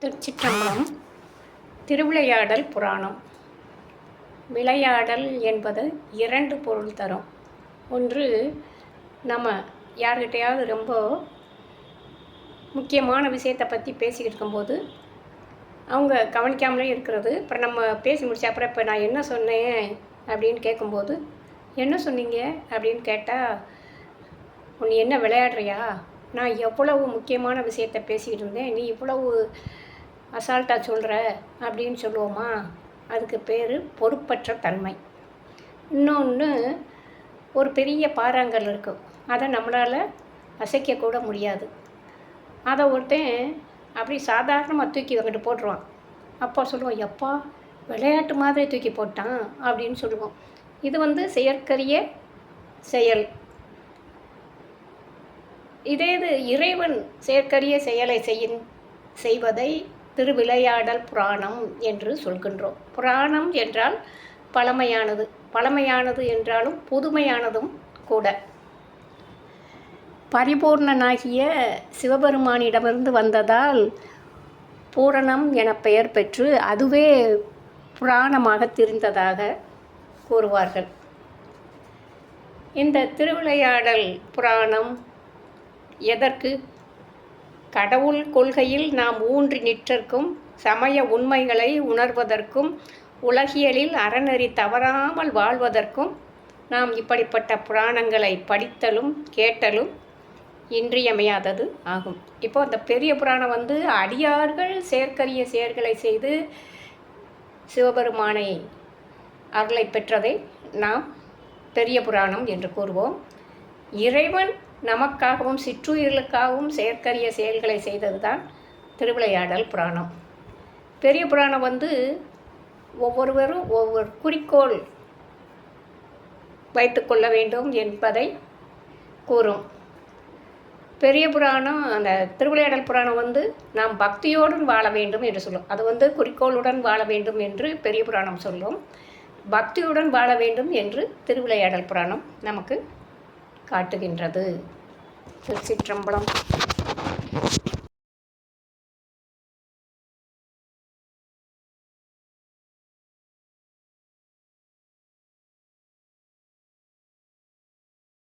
திருச்சிற்றம்பலம். திருவிளையாடல் புராணம். விளையாடல் என்பது இரண்டு பொருள் தரும். ஒன்று, நம்ம யார்கிட்டையாவது ரொம்ப முக்கியமான விஷயத்தை பற்றி பேசிக்கிட்டு இருக்கும்போது அவங்க கவனிக்காமலே இருக்கிறது. அப்புறம் நம்ம பேசி முடிச்ச அப்புறம் இப்போ நான் என்ன சொன்னேன் அப்படின்னு கேட்கும்போது, என்ன சொன்னீங்க அப்படின்னு கேட்டால், உன்னை என்ன விளையாடுறியா, நான் எவ்வளவு முக்கியமான விஷயத்தை பேசிக்கிட்டு இருந்தேன், நீ இவ்வளவு அசால்ட்டாக சொல்கிற அப்படின்னு சொல்லுவோமா? அதுக்கு பேர் பொறுப்பற்ற தன்மை. இன்னொன்று, ஒரு பெரிய பாறாங்கல் இருக்கும், அதை நம்மளால் அசைக்கக்கூட முடியாது. அதை ஒருத்தன் அப்படி சாதாரணமாக தூக்கி வந்துட்டு போட்டுருவான். அப்போ சொல்லுவோம், எப்பா விளையாட்டு மாதிரி தூக்கி போட்டான் அப்படின்னு சொல்லுவோம். இது செயற்கரிய செயல். இது இறைவன் செயற்கரிய செயலை செய்வதை திருவிளையாடல் புராணம் என்று சொல்கின்றோம். புராணம் என்றால் பழமையானது, பழமையானது என்றாலும் புதுமையானதும் கூட. பரிபூர்ணனாகிய சிவபெருமானிடமிருந்து வந்ததால் பூரணம் என பெயர் பெற்று அதுவே புராணமாக திரிந்ததாக கூறுவார்கள். இந்த திருவிளையாடல் புராணம் எதற்கு? கடவுள் கொள்கையில் நாம் ஊன்றி நிற்றற்கும், சமய உண்மைகளை உணர்வதற்கும், உலகியலில் அறநெறி தவறாமல் வாழ்வதற்கும் நாம் இப்படிப்பட்ட புராணங்களை படித்தலும் கேட்டலும் இன்றியமையாதது ஆகும். இப்போ அந்த பெரிய புராணம் அடியார்கள் செயற்கரிய செயல்களை செய்து சிவபெருமானை அருளை பெற்றதை நாம் பெரிய புராணம் என்று கூறுவோம். இறைவன் நமக்காகவும் சிற்றுயிர்களுக்காகவும் செயற்கரிய செயல்களை செய்தது தான் திருவிளையாடல் புராணம். பெரிய புராணம் ஒவ்வொருவரும் ஒவ்வொரு குறிக்கோள் வைத்துக்கொள்ள வேண்டும் என்பதை கூறும். பெரிய புராணம், அந்த திருவிளையாடல் புராணம் நாம் பக்தியோடு வாழ வேண்டும் என்று சொல்லும். அது குறிக்கோளுடன் வாழ வேண்டும் என்று பெரிய புராணம் சொல்லும். பக்தியுடன் வாழ வேண்டும் என்று திருவிளையாடல் புராணம் நமக்கு காட்டுகின்றது. திருச்சிற்றம்பலம்.